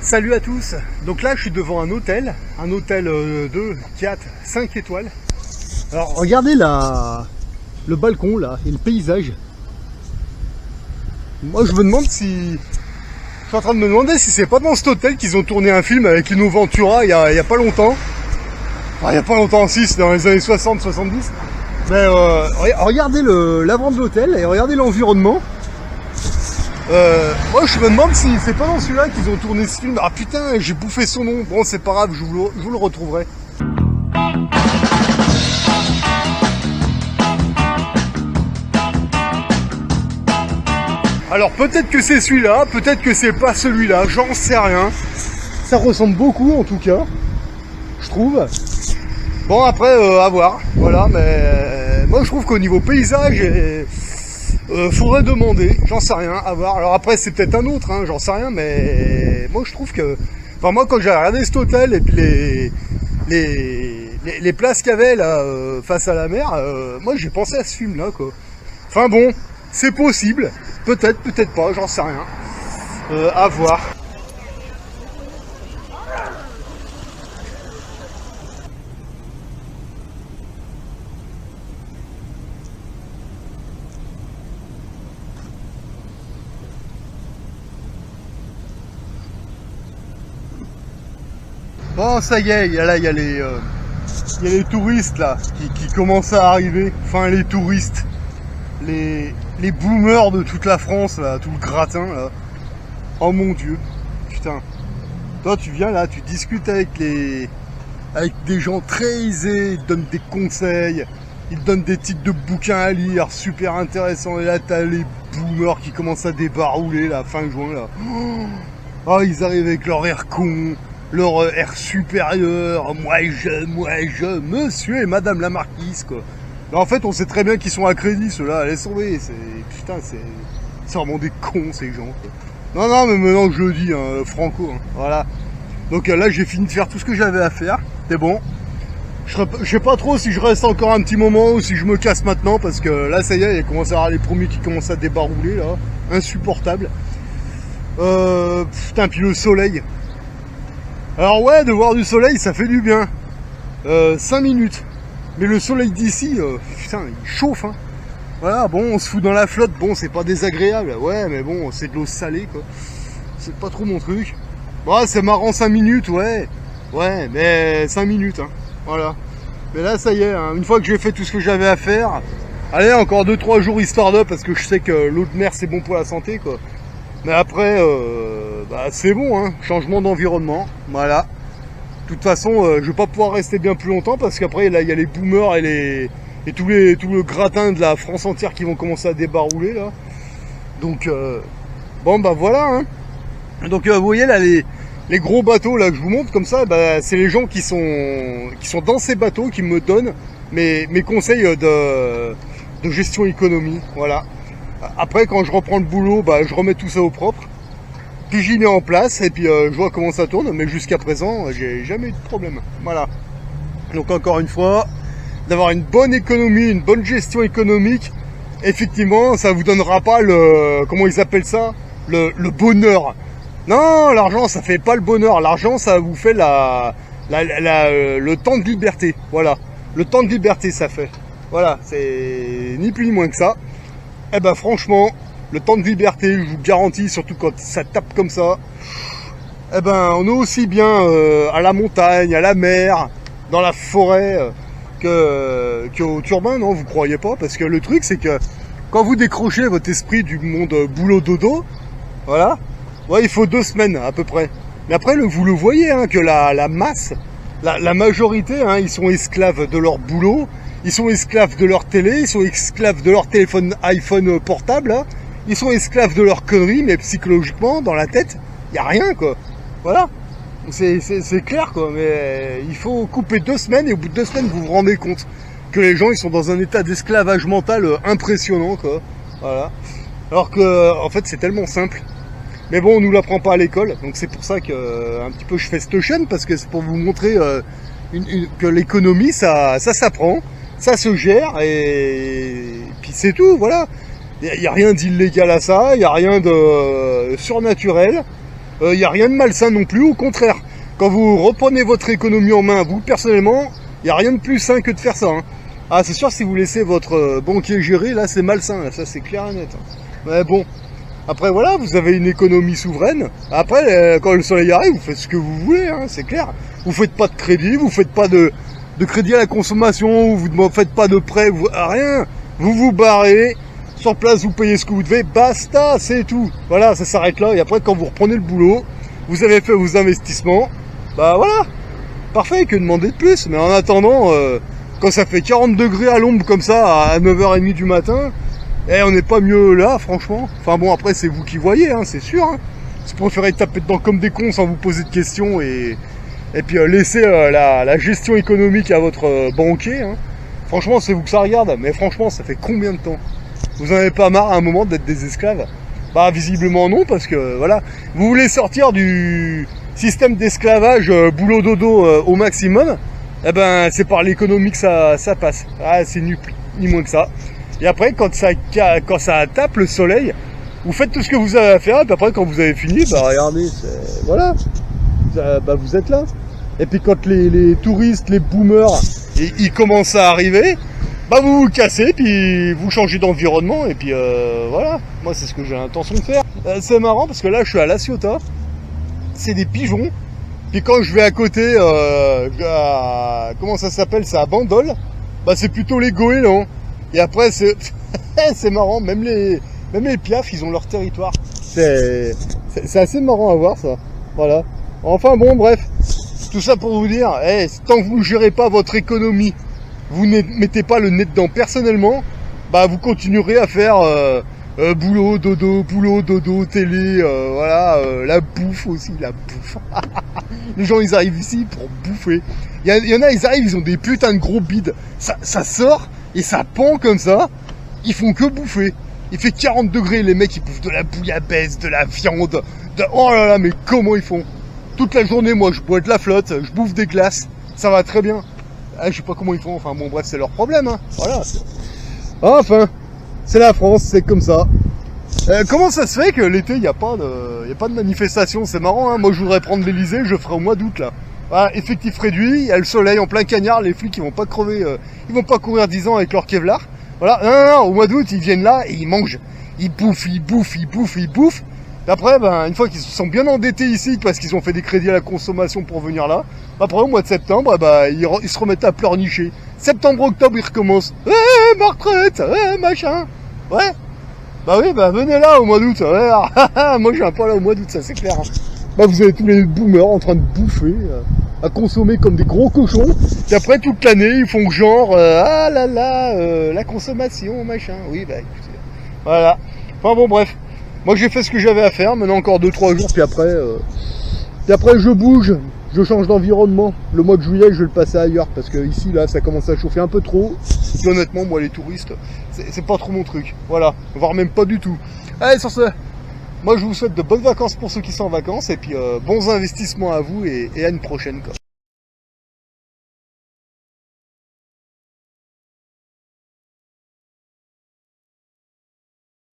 Salut à tous. Donc là je suis devant un hôtel 2, 4, 5 étoiles. Alors regardez le balcon là et le paysage. Moi je me demande si... Je suis en train de me demander si c'est pas dans cet hôtel qu'ils ont tourné un film avec Lino Ventura il y a pas longtemps. Enfin, il y a pas longtemps aussi, c'était dans les années 60-70. Mais regardez l'avant de l'hôtel et regardez l'environnement. Moi je me demande si c'est pas dans celui-là qu'ils ont tourné ce film. Ah putain, j'ai bouffé son nom. Bon c'est pas grave, je vous le retrouverai. Alors peut-être que c'est celui-là, peut-être que c'est pas celui-là, j'en sais rien. Ça ressemble beaucoup en tout cas, je trouve. Bon après à voir, voilà, mais moi je trouve qu'au niveau paysage, faudrait demander, j'en sais rien, à voir. Alors après c'est peut-être un autre, hein, j'en sais rien, mais moi je trouve que... Enfin moi quand j'ai regardé cet hôtel et puis les places qu'il y avait là face à la mer, moi j'ai pensé à ce film là quoi. Enfin bon, c'est possible, peut-être, peut-être pas, j'en sais rien. À voir. Bon ça y est, il y a les touristes là qui commencent à arriver. Enfin les touristes, les boomers de toute la France là, tout le gratin là. Oh mon dieu, putain. Toi tu viens là, tu discutes avec des gens très aisés, ils te donnent des conseils, ils te donnent des titres de bouquins à lire, super intéressants. Et là t'as les boomers qui commencent à débarouler là, fin juin là. Oh, ils arrivent avec leur air con, leur air supérieur, moi je, monsieur et madame la marquise quoi. Mais en fait on sait très bien qu'ils sont à crédit ceux-là, laisse tomber, c'est vraiment des cons ces gens quoi. Non mais maintenant je le dis, hein, franco, hein, voilà. Donc là j'ai fini de faire tout ce que j'avais à faire, c'est bon. Je sais pas trop si je reste encore un petit moment ou si je me casse maintenant parce que là ça y est, il commence à y avoir les premiers qui commencent à débarouler là, insupportable. Putain, puis le soleil. Alors ouais, de voir du soleil, ça fait du bien. 5 minutes. Mais le soleil d'ici, putain, il chauffe, hein. Voilà, bon, on se fout dans la flotte, bon, c'est pas désagréable. Ouais, mais bon, c'est de l'eau salée, quoi. C'est pas trop mon truc. Ouais, c'est marrant 5 minutes, ouais. Ouais, mais 5 minutes, hein. Voilà. Mais là, ça y est, hein, une fois que j'ai fait tout ce que j'avais à faire, allez, encore 2-3 jours histoire de, parce que je sais que l'eau de mer, c'est bon pour la santé, quoi. Mais après, bah, c'est bon, hein, changement d'environnement, voilà. De toute façon, je vais pas pouvoir rester bien plus longtemps parce qu'après, là, il y a les boomers et tout le gratin de la France entière qui vont commencer à débarouler, là. Donc, bon, bah voilà, hein. Donc, vous voyez, là, les gros bateaux, là, que je vous montre comme ça, bah, c'est les gens qui sont dans ces bateaux qui me donnent mes conseils de gestion économie, voilà. Après, quand je reprends le boulot, bah, je remets tout ça au propre. Puis j'y mets en place et puis je vois comment ça tourne. Mais jusqu'à présent, j'ai jamais eu de problème. Voilà. Donc encore une fois, d'avoir une bonne économie, une bonne gestion économique, effectivement, ça vous donnera pas comment ils appellent ça, le bonheur. Non, l'argent, ça fait pas le bonheur. L'argent, ça vous fait le temps de liberté. Voilà. Le temps de liberté, ça fait. Voilà. C'est ni plus ni moins que ça. Eh ben franchement, le temps de liberté, je vous garantis, surtout quand ça tape comme ça, eh ben on est aussi bien à la montagne, à la mer, dans la forêt, qu'au turbin, non, vous croyez pas? Parce que le truc c'est que quand vous décrochez votre esprit du monde boulot dodo, voilà, ouais, il faut 2 semaines à peu près. Mais après, vous le voyez, hein, que la masse, la majorité, hein, ils sont esclaves de leur boulot. Ils sont esclaves de leur télé, ils sont esclaves de leur téléphone iPhone portable, hein. Ils sont esclaves de leurs conneries, mais psychologiquement, dans la tête, il n'y a rien, quoi. Voilà. C'est clair, quoi. Mais il faut couper 2 semaines, et au bout de 2 semaines, vous vous rendez compte que les gens, ils sont dans un état d'esclavage mental impressionnant, quoi. Voilà. Alors que, en fait, c'est tellement simple. Mais bon, on nous l'apprend pas à l'école, donc c'est pour ça que, un petit peu, je fais cette chaîne, parce que c'est pour vous montrer que l'économie, ça s'apprend. Ça se gère et puis c'est tout, voilà. Il n'y a rien d'illégal à ça, il n'y a rien de surnaturel. Il n'y a rien de malsain non plus, au contraire. Quand vous reprenez votre économie en main, vous personnellement, il n'y a rien de plus sain que de faire ça. Hein. Ah, c'est sûr, si vous laissez votre banquier gérer, là c'est malsain, là, ça c'est clair et net. Hein. Mais bon, après voilà, vous avez une économie souveraine. Après, quand le soleil arrive, vous faites ce que vous voulez, hein, c'est clair. Vous faites pas de crédit, vous faites pas de crédit à la consommation, vous ne faites pas de prêt, rien. Vous vous barrez, sur place vous payez ce que vous devez, basta, c'est tout. Voilà, ça s'arrête là. Et après, quand vous reprenez le boulot, vous avez fait vos investissements, bah voilà, parfait, que demander de plus. Mais en attendant, quand ça fait 40 degrés à l'ombre comme ça, à 9h30 du matin, on n'est pas mieux là, franchement. Enfin bon, après c'est vous qui voyez, hein, c'est sûr. Hein. Si vous préférez taper dedans comme des cons sans vous poser de questions et puis laisser la gestion économique à votre banquier, hein. Franchement, c'est vous que ça regarde. Mais franchement, ça fait combien de temps? Vous en avez pas marre à un moment d'être des esclaves? Bah visiblement non, parce que voilà, vous voulez sortir du système d'esclavage boulot dodo au maximum, eh ben c'est par l'économie que ça passe. Ah, c'est ni moins que ça. Et après, quand ça tape le soleil, vous faites tout ce que vous avez à faire, et puis après quand vous avez fini, bah regardez, voilà, bah vous êtes là. Et puis quand les touristes, les boomers, ils commencent à arriver, bah vous vous cassez, puis vous changez d'environnement, et puis voilà, moi c'est ce que j'ai l'intention de faire. C'est marrant parce que là je suis à La Ciotat, c'est des pigeons, puis quand je vais à côté, comment ça s'appelle, c'est à Bandol, bah c'est plutôt les goélands. Et après c'est c'est marrant, même les piafs, ils ont leur territoire. C'est assez marrant à voir ça, voilà. Enfin bon, bref, tout ça pour vous dire, tant que vous ne gérez pas votre économie, vous ne mettez pas le nez dedans personnellement, bah vous continuerez à faire boulot, dodo, télé, voilà, la bouffe aussi, la bouffe. Les gens ils arrivent ici pour bouffer. Il y en a, ils arrivent, ils ont des putains de gros bides. Ça sort et ça pend comme ça. Ils font que bouffer. Il fait 40 degrés, les mecs ils bouffent de la bouillabaisse, de la viande, oh là là, mais comment ils font? Toute la journée, moi je bois de la flotte, je bouffe des glaces, ça va très bien. Je sais pas comment ils font, enfin bon bref, c'est leur problème, hein. Voilà. Enfin, c'est la France, c'est comme ça. Comment ça se fait que l'été, il n'y a pas de manifestation? C'est marrant, hein. Moi je voudrais prendre l'Elysée, je ferai au mois d'août là. Voilà, effectif réduit, il y a le soleil en plein cagnard, les flics ils vont pas crever, ils vont pas courir 10 ans avec leur Kevlar. Voilà, non, au mois d'août ils viennent là et ils mangent, ils bouffent. Après, ben, une fois qu'ils se sont bien endettés ici parce qu'ils ont fait des crédits à la consommation pour venir là, après au mois de septembre, ils se remettent à pleurnicher. Septembre, octobre, ils recommencent. Ma retraite, machin. Ouais. Bah oui, bah venez là au mois d'août. Ouais. Moi, je viens pas là au mois d'août, ça c'est clair. Bah vous avez tous les boomers en train de bouffer, à consommer comme des gros cochons. Et après toute l'année, ils font genre ah là là, la consommation, machin. Oui, bah écoutez, voilà. Enfin bon, bref. Moi j'ai fait ce que j'avais à faire, maintenant encore 2-3 jours, puis après je bouge, je change d'environnement. Le mois de juillet je vais le passer ailleurs, parce que ici là ça commence à chauffer un peu trop. Et honnêtement moi les touristes, c'est pas trop mon truc, voilà, voire même pas du tout. Allez sur ce, moi je vous souhaite de bonnes vacances pour ceux qui sont en vacances, et puis bons investissements à vous et à une prochaine quoi.